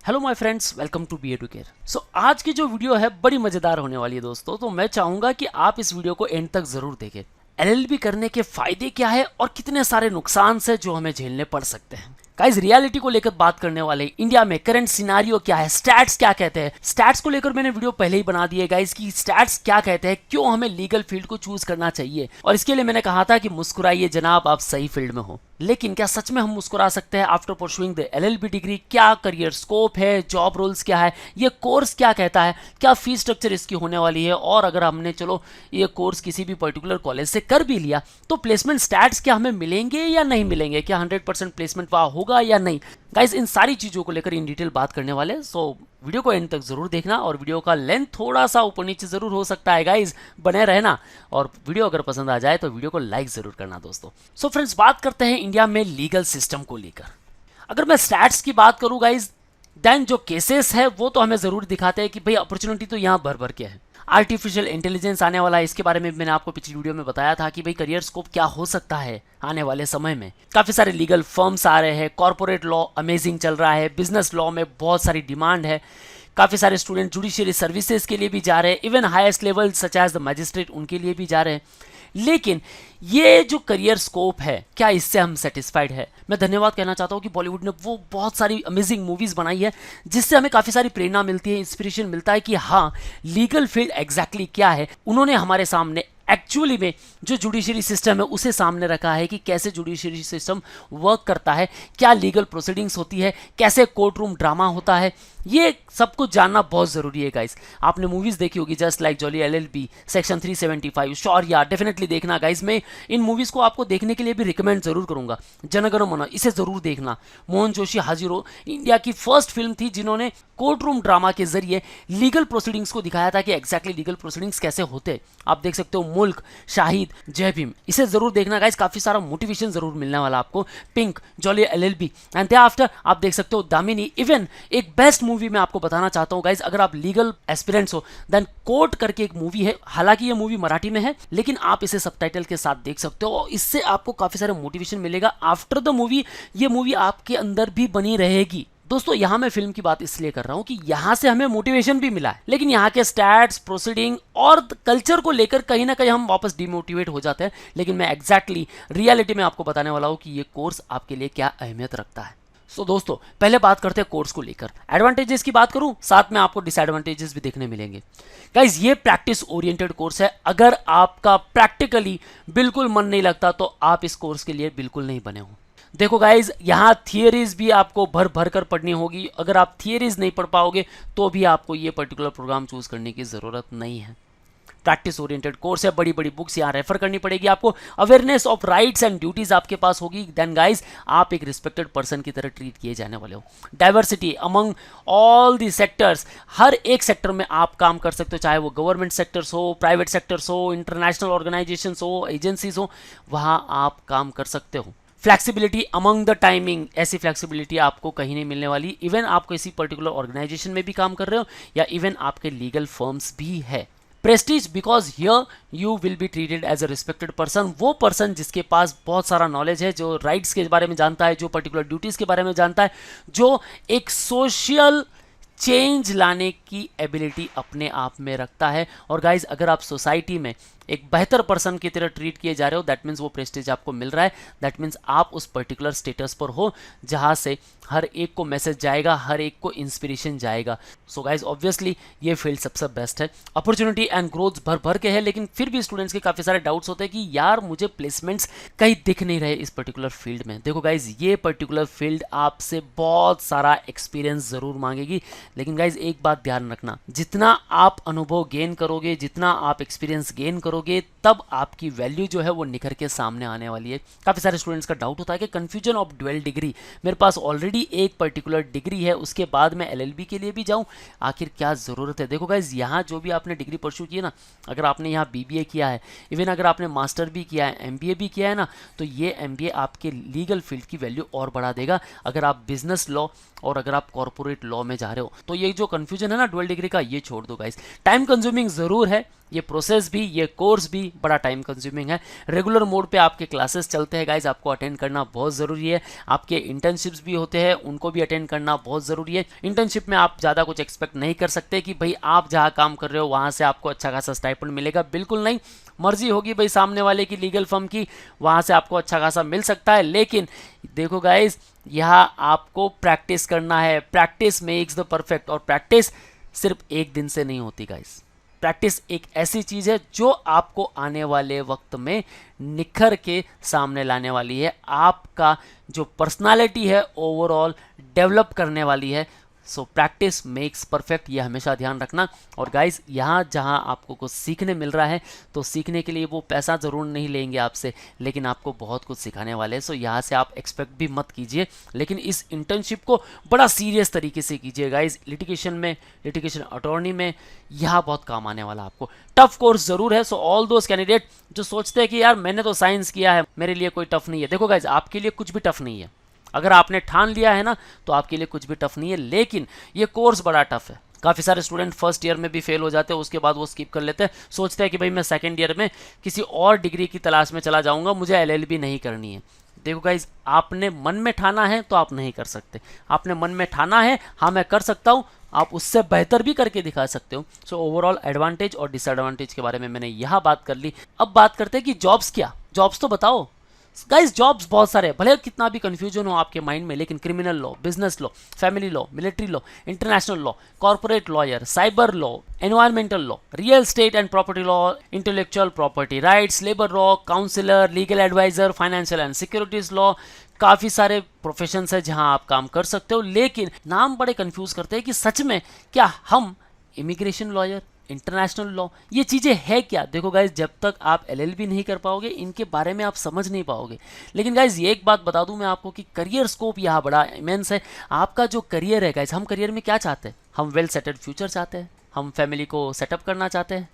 Hello my friends, welcome to B Educare. So आज की जो वीडियो है बड़ी मज़ेदार होने वाली है दोस्तों। तो मैं चाहूँगा कि आप इस वीडियो को एंड तक ज़रूर देखें। एलएलबी करने के फ़ायदे क्या है और कितने सारे नुकसान से जो हमें झेलने पड़ सकते हैं। गाइस, रियलिटी को लेकर बात करने वाले इंडिया में करंट सिनारियो क्या है, स्टैट्स क्या कहते हैं। स्टैट्स को लेकर मैंने वीडियो पहले ही बना दी है गाइस कि स्टैट्स क्या कहते हैं, क्यों हमें लीगल फील्ड को चूज करना चाहिए। और इसके लिए मैंने कहा था कि मुस्कुराइए जनाब, आप सही फील्ड में हो। लेकिन क्या सच में हम मुस्कुरा सकते हैं after pursuing the LLB degree? क्या करियर स्कोप है, जॉब रोल्स क्या है, ये कोर्स क्या कहता है, क्या फीस स्ट्रक्चर इसकी होने वाली है, और अगर हमने चलो ये कोर्स किसी भी पर्टिकुलर कॉलेज से कर भी लिया तो प्लेसमेंट स्टैट्स क्या हमें मिलेंगे या नहीं मिलेंगे, क्या 100% प्लेसमेंट वहाँ होगा या नहीं। गाइस, इन सारी चीज़ों को लेकर इन डिटेल बात करने वाले हैं। सो वीडियो को एंड तक जरूर देखना और वीडियो का लेंथ थोड़ा सा ऊपर नीचे जरूर हो सकता है गाइस, बने रहना। और वीडियो अगर पसंद आ जाए तो वीडियो को लाइक जरूर करना दोस्तों। सो फ्रेंड्स, बात करते हैं इंडिया में लीगल सिस्टम को लेकर। अगर मैं स्टैट्स की बात करूं गाइस, देन जो केसेस है वो तो हमें जरूर दिखाते हैं कि भाई अपॉर्चुनिटी तो यहाँ भर भर के है। आर्टिफिशियल इंटेलिजेंस आने वाला है, इसके बारे में मैंने आपको पिछली वीडियो में बताया था कि भाई करियर स्कोप क्या हो सकता है आने वाले समय में। काफ़ी सारे लीगल फर्म्स आ रहे हैं, कॉर्पोरेट लॉ अमेजिंग चल रहा है, बिजनेस लॉ में बहुत सारी डिमांड है। काफ़ी सारे स्टूडेंट जुडिशियरी सर्विसेज के लिए भी जा रहे हैं, even highest level such as the magistrate उनके लिए भी जा रहे हैं। लेकिन ये जो करियर स्कोप है, क्या इससे हम सेटिस्फाइड है? मैं धन्यवाद कहना चाहता हूँ कि बॉलीवुड ने वो बहुत सारी अमेजिंग मूवीज़ बनाई है जिससे हमें काफ़ी सारी प्रेरणा मिलती है, इंस्पिरेशन मिलता है कि हाँ, लीगल फील्ड एग्जैक्टली क्या है। उन्होंने हमारे सामने एक्चुअली में जो जुडिशरी सिस्टम है उसे सामने रखा है कि कैसे जुडिशरी सिस्टम वर्क करता है, क्या लीगल प्रोसीडिंग्स होती है, कैसे कोर्ट रूम ड्रामा होता है। ये सब कुछ जानना बहुत ज़रूरी है गाइस। आपने मूवीज़ देखी होगी just like jolly, LLB, section 375, Shaurya, definitely देखना गाइस। मैं इन मूवीज़ को आपको देखने के लिए भी रिकमेंड जरूर करूंगा। जनगण मन, इसे ज़रूर देखना। मोहन जोशी हाजिरो इंडिया की फर्स्ट फिल्म थी जिन्होंने कोर्ट रूम ड्रामा के जरिए लीगल प्रोसीडिंग्स को दिखाया था कि एग्जैक्टली लीगल प्रोसीडिंग्स कैसे होते। आप देख सकते हो मुल्क, शाहिद, जय भीम, इसे जरूर देखना गाइस। काफी सारा मोटिवेशन जरूर मिलने वाला आपको। Pink, jolly, LLB and they after आप देख सकते हो दामिनी। इवन एक बेस्ट मूवी मैं आपको बताना चाहता हूं गाइस, अगर आप लीगल एस्पिरेंट्स हो देन कोर्ट करके एक मूवी है। हालांकि ये मूवी मराठी में है लेकिन आप इसे सबटाइटल के साथ देख सकते हो और इससे आपको काफी सारा मोटिवेशन मिलेगा। आफ्टर द मूवी ये मूवी आपके अंदर भी बनी रहेगी। दोस्तों, यहां मैं फिल्म की बात इसलिए कर रहा हूं कि यहां से हमें मोटिवेशन भी मिला है, लेकिन यहां के स्टैट्स, प्रोसीडिंग और कल्चर को लेकर कहीं ना कहीं हम वापस डिमोटिवेट हो जाते हैं। लेकिन मैं एग्जैक्टली रियलिटी में आपको बताने वाला हूं कि ये कोर्स आपके लिए क्या अहमियत रखता है। सो दोस्तों, पहले बात करते हैं कोर्स को लेकर। एडवांटेजेस की बात करूं, साथ में आपको डिसएडवांटेजेस भी देखने मिलेंगे। गाइज, ये प्रैक्टिस ओरिएंटेड कोर्स है। अगर आपका प्रैक्टिकली बिल्कुल मन नहीं लगता तो आप इस कोर्स के लिए बिल्कुल नहीं बने हो। देखो गाइज, यहाँ थियरीज भी आपको भर भर कर पढ़नी होगी। अगर आप थियरीज नहीं पढ़ पाओगे तो भी आपको ये पर्टिकुलर प्रोग्राम चूज करने की ज़रूरत नहीं है। प्रैक्टिस ओरिएंटेड कोर्स है, बड़ी बड़ी बुक्स यहाँ रेफर करनी पड़ेगी आपको। Awareness of rights and duties आपके पास होगी। देन गाइज, आप एक रिस्पेक्टेड पर्सन की तरह ट्रीट किए जाने वाले हो। Diversity among all the sectors, हर एक सेक्टर में आप काम कर सकते हो, चाहे वो गवर्नमेंट सेक्टर्स हो, प्राइवेट सेक्टर्स हो, इंटरनेशनल ऑर्गेनाइजेशंस हो, एजेंसीज हो, वहाँ आप काम कर सकते हो। फ्लैक्सिबिलिटी अमंग द टाइमिंग, ऐसी फ्लैक्सिबिलिटी आपको कहीं नहीं मिलने वाली। इवन आप किसी पर्टिकुलर ऑर्गेनाइजेशन में भी काम कर रहे हो या इवन आपके लीगल फर्म्स भी है। Prestige, because here you will be treated as a respected person. वो पर्सन जिसके पास बहुत सारा नॉलेज है, जो राइट्स के बारे में जानता है, जो पर्टिकुलर ड्यूटीज के बारे में जानता है, जो एक सोशल चेंज लाने की एबिलिटी अपने आप में रखता है। और गाइज, अगर आप सोसाइटी में एक बेहतर पर्सन की तरह ट्रीट किए जा रहे हो, दैट मीन्स वो प्रेस्टीज आपको मिल रहा है। दैट मीन्स आप उस पर्टिकुलर स्टेटस पर हो जहां से हर एक को मैसेज जाएगा, हर एक को इंस्पिरेशन जाएगा। सो गाइज, ऑब्वियसली ये फील्ड सबसे बेस्ट है। अपॉर्चुनिटी एंड ग्रोथ भर भर के है, लेकिन फिर भी स्टूडेंट्स के काफ़ी सारे डाउट्स होते हैं कि यार मुझे प्लेसमेंट्स कहीं दिख नहीं रहे इस पर्टिकुलर फील्ड में। देखो गाइज, ये पर्टिकुलर फील्ड आपसे बहुत सारा एक्सपीरियंस ज़रूर मांगेगी। लेकिन गाइज, एक बात ध्यान रखना, जितना आप अनुभव गेन करोगे, जितना आप एक्सपीरियंस गेन करोगे, तब आपकी वैल्यू जो है वो निखर के सामने आने वाली है। काफी सारे स्टूडेंट्स का डाउट होता है कि कंफ्यूजन ऑफ ड्वेल डिग्री, मेरे पास ऑलरेडी एक पर्टिकुलर डिग्री है, उसके बाद मैं एलएलबी के लिए भी जाऊं, आखिर क्या जरूरत है? देखो गाइज, यहाँ जो भी आपने डिग्री परस्यू की है ना, अगर आपने यहाँ बीबीए किया है, इवन अगर आपने मास्टर भी किया है, एमबीए भी किया है ना, तो ये एमबीए आपके लीगल फील्ड की वैल्यू और बढ़ा देगा। अगर आप बिजनेस लॉ और अगर आप कॉर्पोरेट लॉ में जा रहे हो तो ये जो कंफ्यूजन है ना ड्वेल डिग्री का, ये छोड़ दो गाइज। टाइम कंज्यूमिंग जरूर है, ये प्रोसेस भी, ये कोर्स भी बड़ा टाइम कंज्यूमिंग है। रेगुलर मोड पे आपके क्लासेस चलते हैं गाइज, आपको अटेंड करना बहुत ज़रूरी है। आपके इंटर्नशिप्स भी होते हैं, उनको भी अटेंड करना बहुत ज़रूरी है। इंटर्नशिप में आप ज़्यादा कुछ एक्सपेक्ट नहीं कर सकते कि भाई आप जहाँ काम कर रहे हो वहाँ से आपको अच्छा खासा स्टाइपेंड मिलेगा, बिल्कुल नहीं। मर्जी होगी भाई सामने वाले की, लीगल फर्म की, वहाँ से आपको अच्छा खासा मिल सकता है। लेकिन देखो गाइज, यहाँ आपको प्रैक्टिस करना है। प्रैक्टिस मेक्स द परफेक्ट, और प्रैक्टिस सिर्फ एक दिन से नहीं होती गाइज। प्रैक्टिस एक ऐसी चीज़ है जो आपको आने वाले वक्त में निखर के सामने लाने वाली है, आपका जो पर्सनालिटी है ओवरऑल डेवलप करने वाली है। सो प्रैक्टिस मेक्स परफेक्ट, ये हमेशा ध्यान रखना। और गाइज, यहाँ जहाँ आपको कुछ सीखने मिल रहा है तो सीखने के लिए वो पैसा ज़रूर नहीं लेंगे आपसे, लेकिन आपको बहुत कुछ सिखाने वाले हैं। सो यहाँ से आप एक्सपेक्ट भी मत कीजिए, लेकिन इस इंटर्नशिप को बड़ा सीरियस तरीके से कीजिए गाइज। लिटिगेशन में, लिटिगेशन अटॉर्नी में यहाँ बहुत काम आने वाला आपको। टफ कोर्स ज़रूर है। सो ऑल दोज कैंडिडेट जो सोचते हैं कि यार मैंने तो साइंस किया है, मेरे लिए कोई टफ नहीं है, देखो गाइज, आपके लिए कुछ भी टफ नहीं है। अगर आपने ठान लिया है ना तो आपके लिए कुछ भी टफ नहीं है, लेकिन ये कोर्स बड़ा टफ है। काफ़ी सारे स्टूडेंट फर्स्ट ईयर में भी फेल हो जाते हैं, उसके बाद वो स्किप कर लेते हैं, सोचते हैं कि भाई मैं सेकंड ईयर में किसी और डिग्री की तलाश में चला जाऊंगा, मुझे एलएलबी नहीं करनी है। देखो गाइज, आपने मन में ठाना है तो आप नहीं कर सकते। आपने मन में ठाना है हाँ मैं कर सकता हूँ, आप उससे बेहतर भी करके दिखा सकते हो। सो ओवरऑल एडवांटेज और डिसएडवांटेज के बारे में मैंने यहाँ बात कर ली। अब बात करते हैं कि जॉब्स क्या, जॉब्स तो बताओ गाइस। जॉब्स बहुत सारे हैं, भले कितना भी कंफ्यूजन हो आपके माइंड में, लेकिन criminal law, business law, family law, military law, international law, corporate lawyer, cyber law, environmental law, real state and property law, intellectual property rights, labour law, counsellor, legal adviser, financial and securities law, काफ़ी सारे professions है जहां आप काम कर सकते हो। लेकिन नाम बड़े कंफ्यूज करते हैं कि सच में क्या हम इमिग्रेशन लॉयर, इंटरनेशनल लॉ, ये चीज़ें है क्या? देखो गाइज, जब तक आप एलएलबी नहीं कर पाओगे इनके बारे में आप समझ नहीं पाओगे। लेकिन गाइज ये एक बात बता दूं मैं आपको कि करियर स्कोप यहाँ बड़ा इमेंस है। आपका जो करियर है गाइज, हम करियर में क्या चाहते हैं? हम वेल सेटल्ड फ्यूचर चाहते हैं, हम फैमिली को सेटअप करना चाहते हैं,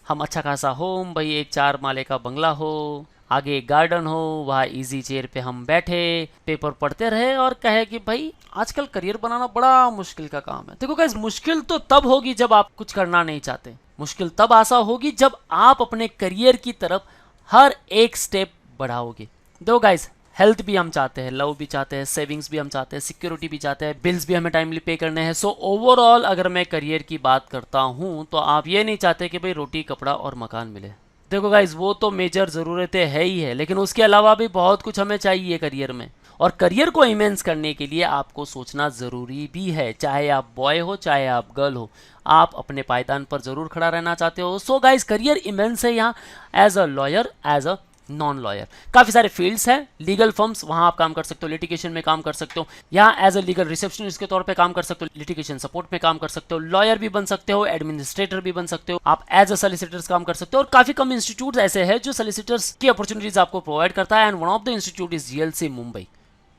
हम अच्छा खासा होम, भाई एक 4 माले का बंगला हो, आगे एक गार्डन हो, वहाँ इजी चेयर पे हम बैठे पेपर पढ़ते रहे और कहे कि भाई आजकल करियर बनाना बड़ा मुश्किल का काम है। देखो गाइस, मुश्किल तो तब होगी जब आप कुछ करना नहीं चाहते, मुश्किल तब आसा होगी जब आप अपने करियर की तरफ हर एक स्टेप बढ़ाओगे। देखो गाइस, हेल्थ भी हम चाहते हैं, लव भी चाहते हैं, सेविंग्स भी हम चाहते हैं, सिक्योरिटी भी चाहते हैं, बिल्स भी हमें टाइमली पे करने हैं। सो ओवरऑल अगर मैं करियर की बात करता हूँ तो आप ये नहीं चाहते कि भाई रोटी, कपड़ा और मकान मिले। देखो गाइज, वो तो मेजर ज़रूरतें है ही है, लेकिन उसके अलावा भी बहुत कुछ हमें चाहिए करियर में। और करियर को इमेंस करने के लिए आपको सोचना ज़रूरी भी है, चाहे आप बॉय हो चाहे आप गर्ल हो, आप अपने पायदान पर ज़रूर खड़ा रहना चाहते हो। सो गाइज, करियर इमेंस है यहाँ, as a lawyer, as a non lawyer. काफ़ी सारे फील्ड्स हैं, लीगल फर्म्स, वहाँ आप काम कर सकते हो, लिटिगेशन में काम कर सकते हो, यहाँ एज अ लीगल रिसेप्शनिस्ट के तौर पे काम कर सकते हो, लिटिगेशन सपोर्ट में काम कर सकते हो, लॉयर भी बन सकते हो, एडमिनिस्ट्रेटर भी बन सकते हो, आप एज अ सोलिसिटर्स काम कर सकते हो। और काफ़ी कम इंस्टीट्यूट ऐसे हैं जो सोलिसिटर्स की अपॉर्चुनिटीज आपको प्रोवाइड करता है, and one of the institute is GLC Mumbai,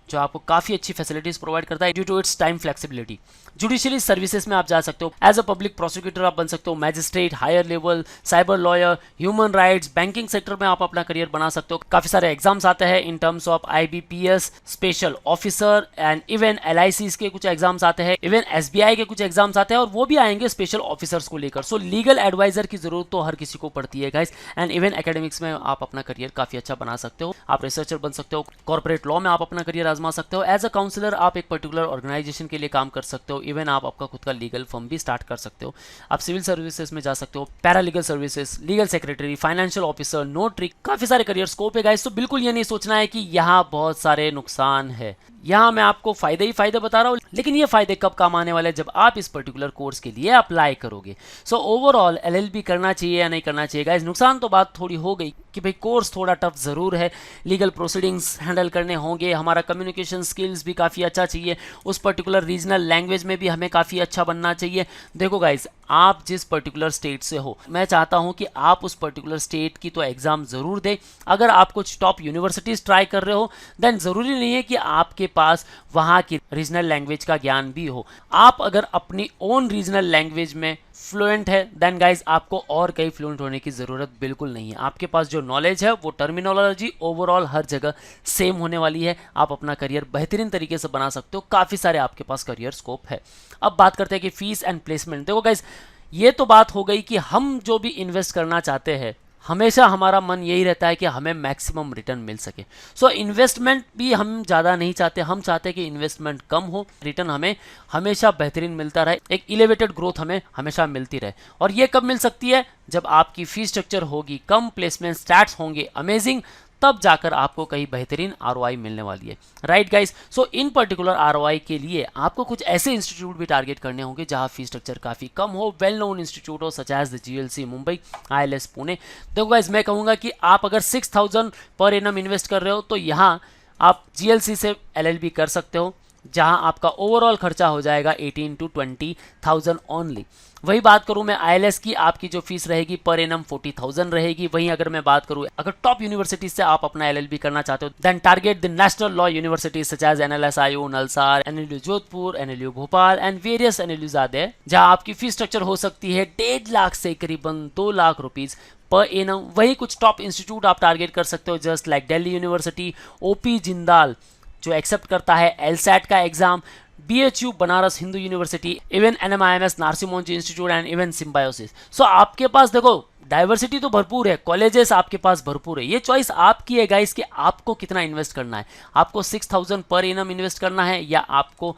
जो आपको काफ़ी अच्छी फैसिलिटीज प्रोवाइड करता है due to its time flexibility. Judicially services में आप जा सकते हो, एज अ पब्लिक प्रोसिक्यूटर आप बन सकते हो, magistrate, higher level, cyber lawyer, human rights, banking sector में आप अपना करियर बना सकते हो। काफ़ी सारे एग्जाम्स आते हैं in terms of IBPS, special officer, and even LIC के कुछ एग्जाम्स आते हैं, इवन एसबीआई के कुछ एग्जाम्स आते हैं, और वो भी आएंगे स्पेशल ऑफिसर्स को लेकर। सो लीगल एडवाइजर की जरूरत तो हर किसी को पड़ती है गाइस, एंड इवन एकेडमिक्स में आप अपना करियर काफ़ी अच्छा बना सकते हो, आप रिसर्चर बन सकते हो, कॉर्पोरेट लॉ में आप अपना करियर आजमा सकते हो, एज अ काउंसलर आप एक पर्टिकुलर ऑर्गेनाइजेशन के लिए काम कर सकते हो, इवन आप आपका खुद का लीगल फर्म भी स्टार्ट कर सकते हो, आप सिविल सर्विसेज में जा सकते हो, paralegal services, legal secretary, financial officer, notary, काफी सारे करियर स्कोप है गाइस। तो बिल्कुल ये नहीं सोचना है कि यहाँ बहुत सारे नुकसान है, यहाँ मैं आपको फायदे ही फायदे बता रहा हूँ, लेकिन ये फायदे कब काम आने वाले हैं? जब आप इस पर्टिकुलर कोर्स के लिए अप्लाई करोगे। सो ओवरऑल एलएलबी करना चाहिए या नहीं करना चाहिए गाइस, नुकसान तो बात थोड़ी हो गई कि भाई कोर्स थोड़ा टफ जरूर है, लीगल प्रोसीडिंग्स हैंडल करने होंगे, हमारा कम्युनिकेशन स्किल्स भी काफ़ी अच्छा चाहिए, उस पर्टिकुलर रीजनल लैंग्वेज में भी हमें काफ़ी अच्छा बनना चाहिए। देखो गाइस, आप जिस पर्टिकुलर स्टेट से हो, मैं चाहता हूं कि आप उस पर्टिकुलर स्टेट की तो एग्जाम जरूर दें। अगर आप कुछ टॉप यूनिवर्सिटीज ट्राई कर रहे हो, देन जरूरी नहीं है कि आपके पास वहां की रीजनल लैंग्वेज का ज्ञान भी हो। आप अगर अपनी ओन रीजनल लैंग्वेज में फ्लुएंट है, देन गाइज आपको और कहीं फ्लुएंट होने की ज़रूरत बिल्कुल नहीं है। आपके पास जो नॉलेज है, वो टर्मिनोलॉजी ओवरऑल हर जगह सेम होने वाली है, आप अपना करियर बेहतरीन तरीके से बना सकते हो, काफ़ी सारे आपके पास करियर स्कोप है। अब बात करते हैं कि फीस एंड प्लेसमेंट। देखो गाइज, ये तो बात हो गई कि हम जो भी इन्वेस्ट करना चाहते हैं हमेशा हमारा मन यही रहता है कि हमें मैक्सिमम रिटर्न मिल सके। सो इन्वेस्टमेंट भी हम ज़्यादा नहीं चाहते, हम चाहते हैं कि इन्वेस्टमेंट कम हो, रिटर्न हमें हमेशा बेहतरीन मिलता रहे, एक एलिवेटेड ग्रोथ हमें हमेशा मिलती रहे। और ये कब मिल सकती है? जब आपकी फीस स्ट्रक्चर होगी कम, प्लेसमेंट स्टैट्स होंगे अमेजिंग, तब जाकर आपको कहीं बेहतरीन आरओआई मिलने वाली है। राइट गाइस, सो इन पर्टिकुलर आरओआई के लिए आपको कुछ ऐसे इंस्टीट्यूट भी टारगेट करने होंगे जहां फीस स्ट्रक्चर काफ़ी कम हो, वेल नोन इंस्टीट्यूट हो, such as the GLC Mumbai, ILS Pune. देखो गाइस, मैं कहूँगा कि आप अगर 6000 पर एनम इन्वेस्ट कर रहे हो तो यहाँ आप जीएलसी से एलएलबी कर सकते हो, जहां आपका ओवरऑल खर्चा हो जाएगा 18 to 20,000 ओनली। वही बात करूं मैं आईएलएस की, आपकी जो फीस रहेगी पर एनम 40,000 रहेगी। वहीं अगर मैं बात करूं, अगर टॉप यूनिवर्सिटीज से आप अपना एलएलबी करना चाहते हो, then target the national law universities such as NLSIU, NALSAR, NLU Jodhpur, NLU Bhopal and various NLUs आते हैं, जहां आपकी फीस स्ट्रक्चर हो सकती है 1.5 लाख से करीबन 2 लाख रुपीज पर एनम। वही कुछ टॉप इंस्टीट्यूट आप टारगेट कर सकते हो, just like Delhi university, OP Jindal जो एक्सेप्ट करता है एलसैट का exam, BHU Banaras Hindu university, even NMIMS Narsee Monjee institute and even Symbiosis. So आपके पास देखो डाइवर्सिटी तो भरपूर है, कॉलेजेस आपके पास भरपूर है, ये चॉइस आपकी है गाइस कि आपको कितना इन्वेस्ट करना है। आपको 6000 पर एनम इन्वेस्ट करना है या आपको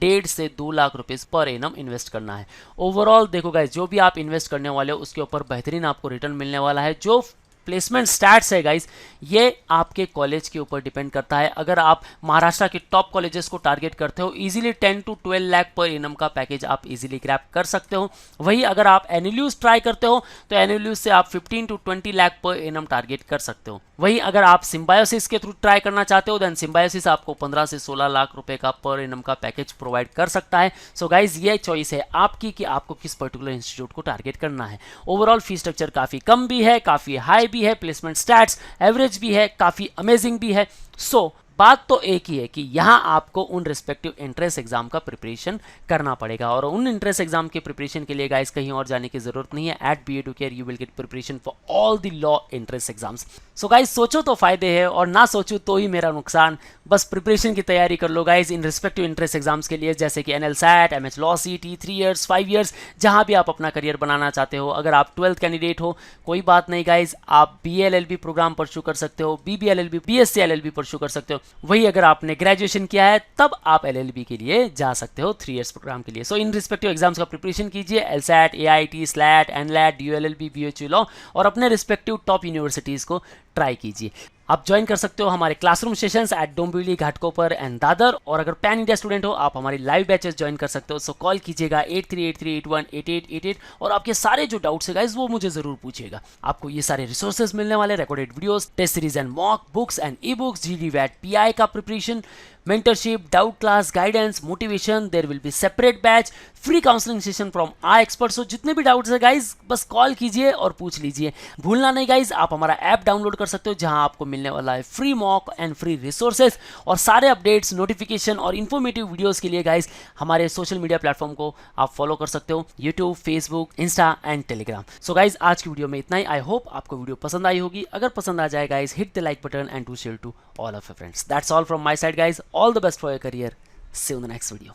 1.5 से 2 lakh rupees per annum invest करना है। ओवरऑल देखो गाइस, जो भी आप इन्वेस्ट करने वाले हो उसके ऊपर बेहतरीन आपको रिटर्न मिलने वाला है। जो प्लेसमेंट स्टैट्स है गाइस, ये आपके कॉलेज के ऊपर डिपेंड करता है। अगर आप महाराष्ट्र के टॉप कॉलेजेस को टारगेट करते हो, easily 10 to 12 lakh per annum का पैकेज आप इजीली ग्रैब कर सकते हो। वही अगर आप एनएलयूज ट्राई करते हो तो एनएलयूज से आप 15 to 20 lakh per annum target कर सकते हो। वही अगर आप सिम्बायोसिस के थ्रू ट्राई करना चाहते हो, देन सिम्बायोसिस आपको 15 से 16 लाख रुपए का पर एनम का पैकेज प्रोवाइड कर सकता है। सो गाइज, ये चॉइस है आपकी कि आपको किस पर्टिकुलर इंस्टीट्यूट को टारगेट करना है। ओवरऑल फीस स्ट्रक्चर काफी कम भी है, काफी हाई भी है, प्लेसमेंट स्टैट्स एवरेज भी है, काफी अमेजिंग भी है। सो बात तो एक ही है कि यहाँ आपको उन रिस्पेक्टिव एंट्रेंस एग्जाम का प्रिपरेशन करना पड़ेगा, और उन एंट्रेंस एग्जाम के प्रिपरेशन के लिए गाइस कहीं और जाने की जरूरत नहीं है। At BA2Care you will get preparation for all the law entrance exams. So guys, सोचो तो फायदे है और ना सोचो तो ही मेरा नुकसान। बस प्रिपरेशन की तैयारी कर लो guys in respective entrance exams के लिए, जैसे कि NLSAT, MH Law CT, 3 years 5 years, जहां भी आप अपना करियर बनाना चाहते हो। अगर आप 12th कैंडिडेट हो, कोई बात नहीं गाइस, आप BA-LLB प्रोग्राम परस्यू कर सकते हो, BB-LLB, BSc LLB परस्यू कर सकते हो। वही अगर आपने ग्रेजुएशन किया है तब आप LLB के लिए जा सकते हो 3 years प्रोग्राम के लिए। सो इन रिस्पेक्टिव एग्जाम्स का प्रिपरेशन कीजिए, LSAT, AIT, SLAT, NLAT, DULLB, BHU Law, और अपने रिस्पेक्टिव टॉप यूनिवर्सिटीज को ट्राई कीजिए। आप ज्वाइन कर सकते हो हमारे classroom sessions at Dombivli, Ghatkopar and Dadar, और अगर पैन इंडिया स्टूडेंट हो आप हमारी लाइव बैचेस ज्वाइन कर सकते हो। सो कॉल कीजिएगा 8383818888 और आपके सारे जो डाउट्स है गाइस वो मुझे जरूर पूछिएगा। आपको ये सारे रिसोर्सेज मिलने वाले, recorded videos, test series and mock books and e books, GD वैट PI का preparation, mentorship, doubt class, guidance, motivation, there will be separate batch, free counseling session from our experts। so जितने भी doubts है guys बस call कीजिए और पूछ लीजिए। भूलना नहीं गाइज, आप हमारा ऐप डाउनलोड कर सकते हो जहां आपको मिलने वाला है free mock and free resources, और सारे अपडेट्स, नोटिफिकेशन और इन्फॉर्मेटिव वीडियोस के लिए गाइज हमारे सोशल मीडिया प्लेटफॉर्म को आप फॉलो कर सकते हो, YouTube, Facebook, Insta and Telegram. So guys, आज की वीडियो में इतना ही। आई होप आपको वीडियो पसंद आई होगी। अगर पसंद आ जाए guys, hit the like button and do share to all of your friends। That's all from my side guys, all the best for your career, see you in the next video।